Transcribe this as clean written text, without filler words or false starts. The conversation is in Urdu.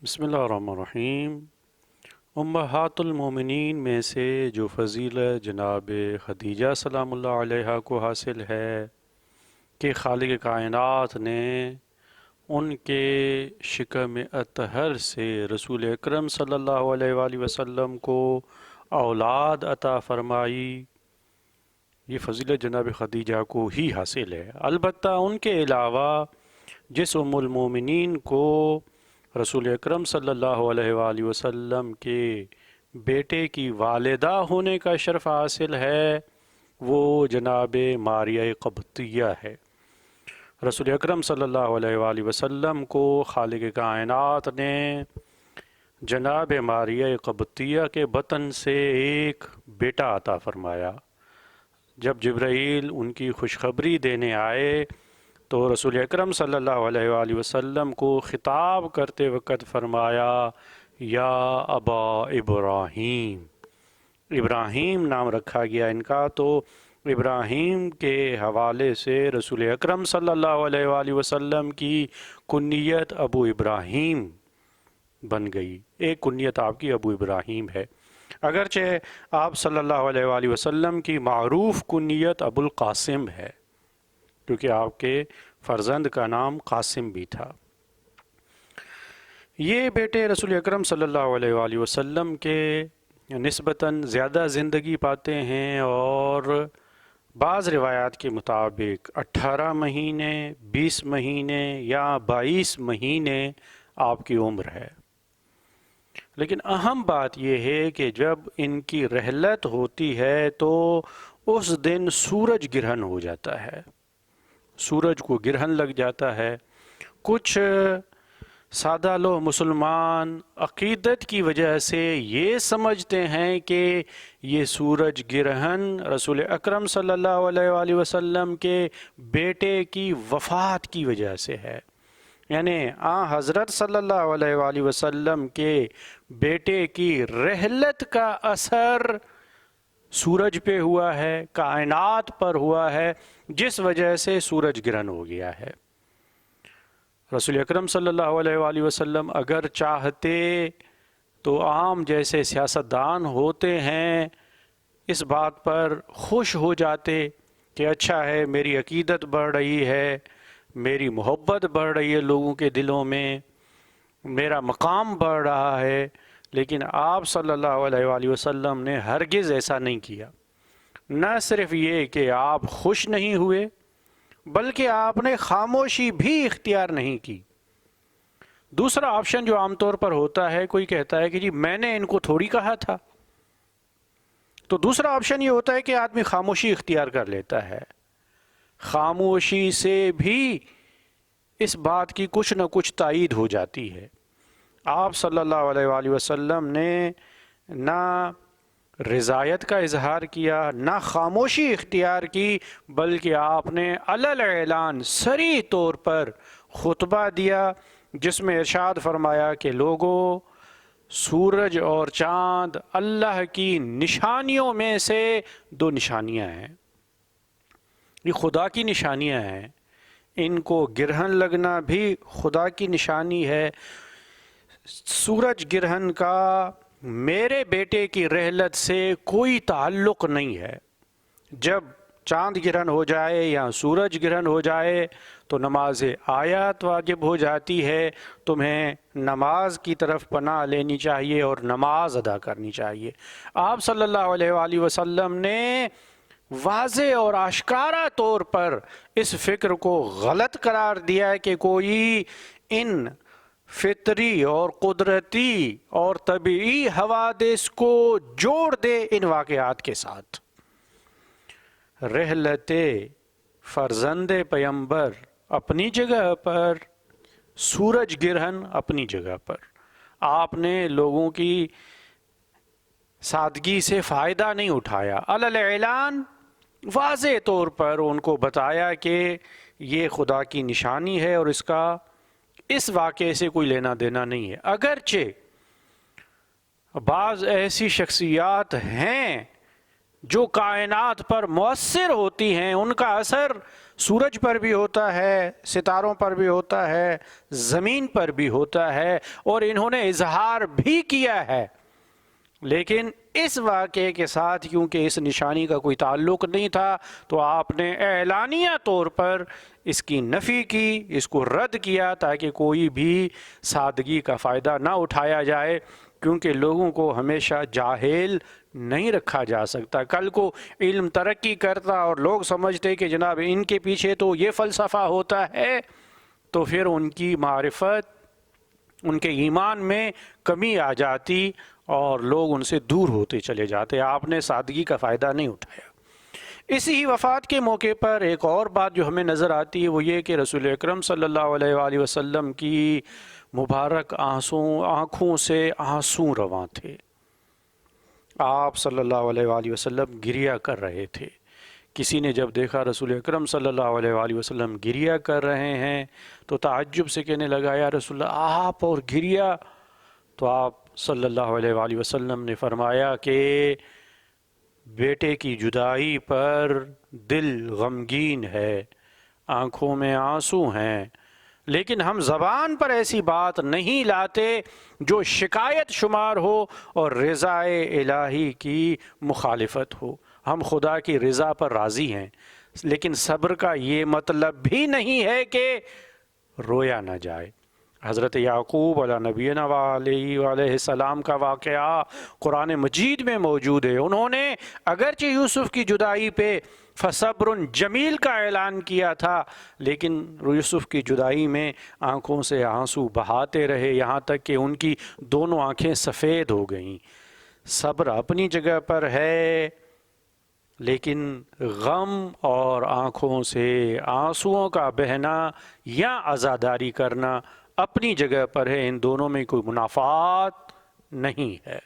بسم اللہ الرحمن الرحیم۔ امہات المومنین میں سے جو فضیلت جناب خدیجہ سلام اللہ علیہا کو حاصل ہے کہ خالق کائنات نے ان کے شکم اطہر سے رسول اکرم صلی اللہ علیہ وآلہ وسلم کو اولاد عطا فرمائی، یہ فضیلت جناب خدیجہ کو ہی حاصل ہے۔ البتہ ان کے علاوہ جس ام المومنین کو رسول اکرم صلی اللہ علیہ وآلہ وسلم کے بیٹے کی والدہ ہونے کا شرف حاصل ہے، وہ جناب ماریہ قبطیہ ہے۔ رسول اکرم صلی اللہ علیہ وآلہ وسلم کو خالق کائنات نے جناب ماریہ قبطیہ کے بطن سے ایک بیٹا عطا فرمایا۔ جب جبرائیل ان کی خوشخبری دینے آئے تو رسول اکرم صلی اللہ علیہ وآلہ وسلم کو خطاب کرتے وقت فرمایا، یا ابا ابراہیم۔ ابراہیم نام رکھا گیا ان کا، تو ابراہیم کے حوالے سے رسول اکرم صلی اللہ علیہ وآلہ وسلم کی کنیت ابو ابراہیم بن گئی۔ ایک کنیت آپ کی ابو ابراہیم ہے، اگرچہ آپ صلی اللہ علیہ وآلہ وسلم کی معروف کنیت ابو القاسم ہے، کیونکہ آپ کے فرزند کا نام قاسم بھی تھا۔ یہ بیٹے رسول اکرم صلی اللہ علیہ وآلہ وسلم کے نسبتاً زیادہ زندگی پاتے ہیں، اور بعض روایات کے مطابق 18 مہینے، 20 مہینے یا 22 مہینے آپ کی عمر ہے۔ لیکن اہم بات یہ ہے کہ جب ان کی رحلت ہوتی ہے تو اس دن سورج گرہن ہو جاتا ہے، سورج کو گرہن لگ جاتا ہے۔ کچھ سادہ لوگ مسلمان عقیدت کی وجہ سے یہ سمجھتے ہیں کہ یہ سورج گرہن رسول اکرم صلی اللہ علیہ وآلہ وسلم کے بیٹے کی وفات کی وجہ سے ہے، یعنی حضرت صلی اللہ علیہ وآلہ وسلم کے بیٹے کی رحلت کا اثر سورج پہ ہوا ہے، کائنات پر ہوا ہے، جس وجہ سے سورج گرہن ہو گیا ہے۔ رسول اکرم صلی اللہ علیہ وآلہ وسلم اگر چاہتے تو عام جیسے سیاستدان ہوتے ہیں اس بات پر خوش ہو جاتے کہ اچھا ہے، میری عقیدت بڑھ رہی ہے، میری محبت بڑھ رہی ہے لوگوں کے دلوں میں، میرا مقام بڑھ رہا ہے، لیکن آپ صلی اللہ علیہ وآلہ وسلم نے ہرگز ایسا نہیں کیا۔ نہ صرف یہ کہ آپ خوش نہیں ہوئے، بلکہ آپ نے خاموشی بھی اختیار نہیں کی۔ دوسرا آپشن جو عام طور پر ہوتا ہے، کوئی کہتا ہے کہ جی میں نے ان کو تھوڑی کہا تھا، تو دوسرا آپشن یہ ہوتا ہے کہ آدمی خاموشی اختیار کر لیتا ہے۔ خاموشی سے بھی اس بات کی کچھ نہ کچھ تائید ہو جاتی ہے۔ آپ صلی اللہ علیہ وآلہ وسلم نے نہ رضایت کا اظہار کیا، نہ خاموشی اختیار کی، بلکہ آپ نے علل اعلان صریح طور پر خطبہ دیا، جس میں ارشاد فرمایا کہ لوگوں، سورج اور چاند اللہ کی نشانیوں میں سے 2 نشانیاں ہیں، یہ خدا کی نشانیاں ہیں، ان کو گرہن لگنا بھی خدا کی نشانی ہے۔ سورج گرہن کا میرے بیٹے کی رحلت سے کوئی تعلق نہیں ہے۔ جب چاند گرہن ہو جائے یا سورج گرہن ہو جائے تو نماز آیات واجب ہو جاتی ہے، تمہیں نماز کی طرف پناہ لینی چاہیے اور نماز ادا کرنی چاہیے۔ آپ صلی اللہ علیہ وآلہ وسلم نے واضح اور آشکارا طور پر اس فکر کو غلط قرار دیا ہے کہ کوئی ان فطری اور قدرتی اور طبعی حوادث کو جوڑ دے ان واقعات کے ساتھ۔ رحلت فرزند پیمبر اپنی جگہ پر، سورج گرہن اپنی جگہ پر، آپ نے لوگوں کی سادگی سے فائدہ نہیں اٹھایا، علل اعلان واضح طور پر ان کو بتایا کہ یہ خدا کی نشانی ہے اور اس کا اس واقعے سے کوئی لینا دینا نہیں ہے۔ اگرچہ بعض ایسی شخصیات ہیں جو کائنات پر مؤثر ہوتی ہیں، ان کا اثر سورج پر بھی ہوتا ہے، ستاروں پر بھی ہوتا ہے، زمین پر بھی ہوتا ہے، اور انہوں نے اظہار بھی کیا ہے، لیکن اس واقعے کے ساتھ کیونکہ اس نشانی کا کوئی تعلق نہیں تھا تو آپ نے اعلانیہ طور پر اس کی نفی کی، اس کو رد کیا تاکہ کوئی بھی سادگی کا فائدہ نہ اٹھایا جائے، کیونکہ لوگوں کو ہمیشہ جاہل نہیں رکھا جا سکتا۔ کل کو علم ترقی کرتا اور لوگ سمجھتے کہ جناب ان کے پیچھے تو یہ فلسفہ ہوتا ہے، تو پھر ان کی معرفت، ان کے ایمان میں کمی آ جاتی اور لوگ ان سے دور ہوتے چلے جاتے۔ آپ نے سادگی کا فائدہ نہیں اٹھایا۔ اسی ہی وفات کے موقع پر ایک اور بات جو ہمیں نظر آتی ہے وہ یہ کہ رسول اکرم صلی اللہ علیہ وآلہ وسلم کی مبارک آنکھوں سے آنسو رواں تھے۔ آپ صلی اللہ علیہ وآلہ وسلم گریہ کر رہے تھے۔ کسی نے جب دیکھا رسول اکرم صلی اللہ علیہ وآلہ وسلم گریہ کر رہے ہیں تو تعجب سے کہنے لگا یا رسول اللہ آپ اور گریہ؟ تو آپ صلی اللہ علیہ وآلہ وسلم نے فرمایا کہ بیٹے کی جدائی پر دل غمگین ہے، آنکھوں میں آنسو ہیں، لیکن ہم زبان پر ایسی بات نہیں لاتے جو شکایت شمار ہو اور رضا الہی کی مخالفت ہو۔ ہم خدا کی رضا پر راضی ہیں، لیکن صبر کا یہ مطلب بھی نہیں ہے کہ رویا نہ جائے۔ حضرت یعقوب علیہ نبینا علیہ السلام کا واقعہ قرآن مجید میں موجود ہے۔ انہوں نے اگرچہ یوسف کی جدائی پہ فصبر جمیل کا اعلان کیا تھا، لیکن یوسف کی جدائی میں آنکھوں سے آنسو بہاتے رہے، یہاں تک کہ ان کی دونوں آنکھیں سفید ہو گئیں۔ صبر اپنی جگہ پر ہے، لیکن غم اور آنکھوں سے آنسوؤں کا بہنا یا عزاداری کرنا اپنی جگہ پر ہے، ان دونوں میں کوئی منافات نہیں ہے۔